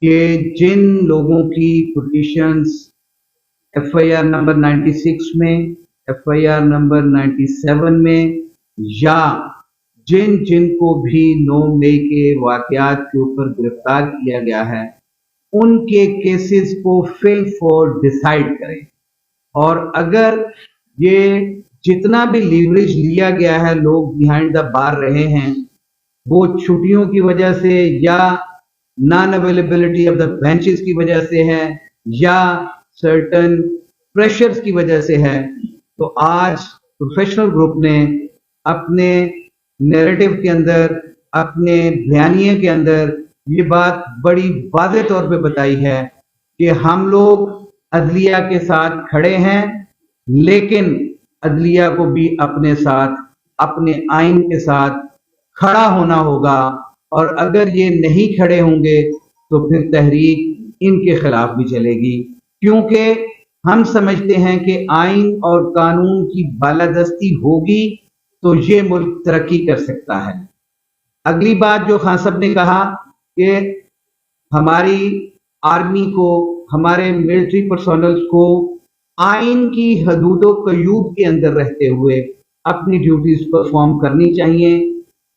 کہ جن لوگوں کی پوزیشنز FIR نمبر 96 میں، FIR نمبر 97 میں، یا جن کو بھی 9 مئی کے واقعات کے اوپر گرفتار کیا گیا ہے، ان کے کیسز کو فل فور ڈیسائیڈ کریں. اور اگر یہ جتنا بھی لیوریج لیا گیا ہے، لوگ بیہائنڈ دا بار رہے ہیں، وہ چھٹیوں کی وجہ سے یا non availability of the benches کی وجہ سے ہے یا سرٹن پریشرز کی وجہ سے ہے، تو آج پروفیشنل گروپ نے اپنے نیریٹو کے اندر، اپنے بیانیے کے اندر یہ بات بڑی واضح طور پہ بتائی ہے کہ ہم لوگ عدلیہ کے ساتھ کھڑے ہیں، لیکن عدلیہ کو بھی اپنے ساتھ، اپنے آئین کے ساتھ کھڑا ہونا ہوگا، اور اگر یہ نہیں کھڑے ہوں گے تو پھر تحریک ان کے خلاف بھی چلے گی، کیونکہ ہم سمجھتے ہیں کہ آئین اور قانون کی بالادستی ہوگی تو یہ ملک ترقی کر سکتا ہے. اگلی بات جو خان صاحب نے کہا کہ ہماری آرمی کو، ہمارے ملٹری پرسونل کو آئین کی حدود و قیود کے اندر رہتے ہوئے اپنی ڈیوٹیز پرفارم کرنی چاہیے.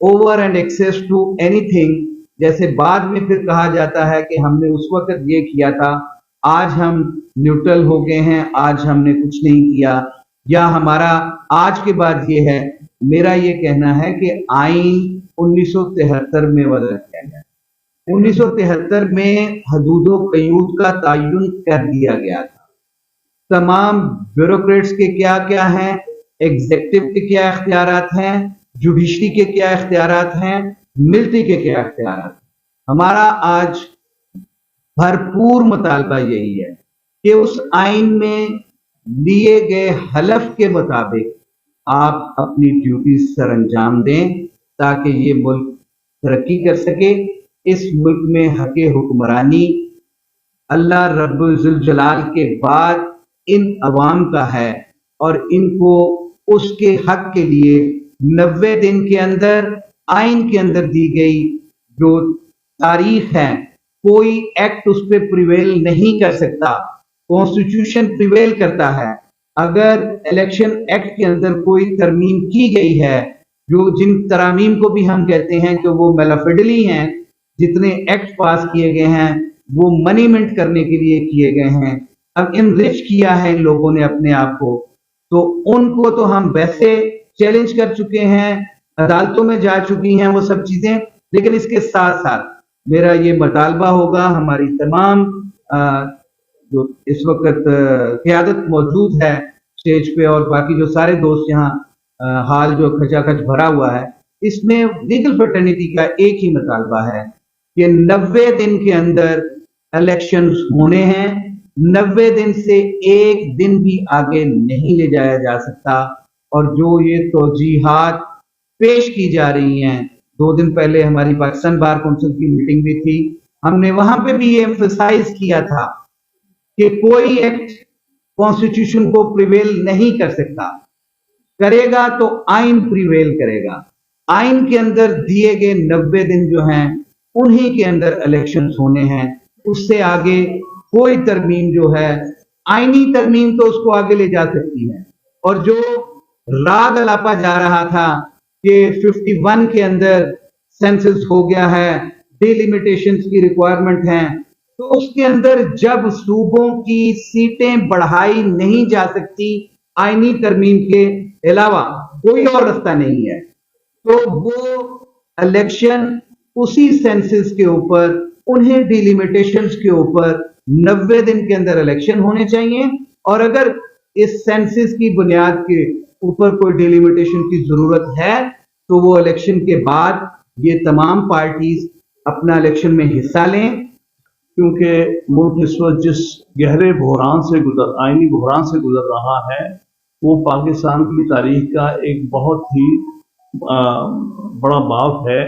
اوور اینڈ ایکسیس ٹو اینی تھنگ، جیسے بعد میں پھر کہا جاتا ہے کہ ہم نے اس وقت یہ کیا تھا، آج ہم نیوٹرل ہو گئے ہیں، آج ہم نے کچھ نہیں کیا، یا ہمارا آج کے بعد یہ ہے. میرا یہ کہنا ہے کہ آئین 1973 میں وضع کیا گیا، 1973 میں حدود و قیود کا تعین کر دیا گیا تھا. تمام بیوروکریٹس کے کیا کیا ہیں، ایگزیکٹو کے کیا اختیارات ہیں، جوڈیشری کے کیا اختیارات ہیں، ملٹری کے کیا اختیارات ہیں. ہمارا آج بھرپور مطالبہ یہی ہے کہ اس آئین میں لیے گئے حلف کے مطابق آپ اپنی ڈیوٹیز سر انجام دیں تاکہ یہ ملک ترقی کر سکے. اس ملک میں حق حکمرانی اللہ رب ذوالجلال کے بعد ان عوام کا ہے، اور ان کو اس کے حق کے لیے 90 دن کے اندر آئین کے اندر دی گئی جو تاریخ ہے، کوئی ایکٹ اس پہ پریویل نہیں کر سکتا. کانسٹیٹیوشن پریویل کرتا ہے. اگر الیکشن ایکٹ کے اندر کوئی ترمیم کی گئی ہے، جو جن ترامیم کو بھی ہم کہتے ہیں کہ وہ میلافیڈلی ہیں، جتنے ایکٹ پاس کیے گئے ہیں وہ منی منٹ کرنے کے لیے کیے گئے ہیں، اب انرچ کیا ہے ان لوگوں نے اپنے آپ کو، تو ان کو تو ہم ویسے چیلنج کر چکے ہیں، عدالتوں میں جا چکی ہیں وہ سب چیزیں. لیکن اس کے ساتھ ساتھ میرا یہ مطالبہ ہوگا، ہماری تمام جو اس وقت قیادت موجود ہے اسٹیج پہ، اور باقی جو سارے دوست یہاں حال جو کھچا کھچ بھرا ہوا ہے، اس میں لیگل فرٹرنیٹی کا ایک ہی مطالبہ ہے کہ 90 دن کے اندر الیکشنز ہونے ہیں. 90 دن سے ایک دن بھی آگے نہیں لے جایا جا سکتا. اور جو یہ توجیحات پیش کی جا رہی ہیں، 2 دن پہلے ہماری پاکستان بار کونسل کی میٹنگ بھی تھی، ہم نے وہاں پہ بھی یہ ایمفسائز کیا تھا کہ کوئی ایکٹ کانسٹیٹیوشن کو پریویل نہیں کر سکتا، کرے گا تو آئین پریویل کرے گا. آئین کے اندر دیے گئے 90 دن جو ہیں انہی کے اندر الیکشنز ہونے ہیں. اس سے آگے کوئی ترمیم جو ہے، آئینی ترمیم تو اس کو آگے لے جا سکتی ہے. اور جو راگ الاپا جا رہا تھا کہ 51 کے اندر سینسس ہو گیا ہے، ڈیلیمیٹیشنز کی ریکوائرمنٹ ہیں، تو اس کے اندر جب صوبوں کی سیٹیں بڑھائی نہیں جا سکتی آئینی ترمیم کے علاوہ کوئی اور رستہ نہیں ہے، تو وہ الیکشن اسی سینسس کے اوپر، انہیں ڈیلیمیٹیشنز کے اوپر 90 دن کے اندر الیکشن ہونے چاہیے. اور اگر اس سینسس کی بنیاد کے اوپر کوئی ڈیلیمیٹیشن کی ضرورت ہے تو وہ الیکشن کے بعد یہ تمام پارٹیز اپنا الیکشن میں حصہ لیں. کیونکہ ملک اس وقت جس گہرے بحران سے آئینی بحران سے گزر رہا ہے، وہ پاکستان کی تاریخ کا ایک بہت ہی بڑا باب ہے،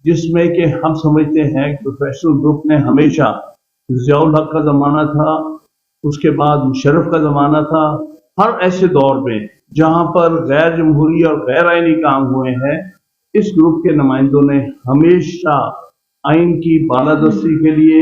جس میں کہ ہم سمجھتے ہیں کہ پروفیشنل گروپ نے ہمیشہ ضیاء الحق کا زمانہ تھا، اس کے بعد مشرف کا زمانہ تھا، ہر ایسے دور میں جہاں پر غیر جمہوری اور غیر آئینی کام ہوئے ہیں، اس گروپ کے نمائندوں نے ہمیشہ آئین کی بالادستی کے لیے،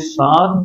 7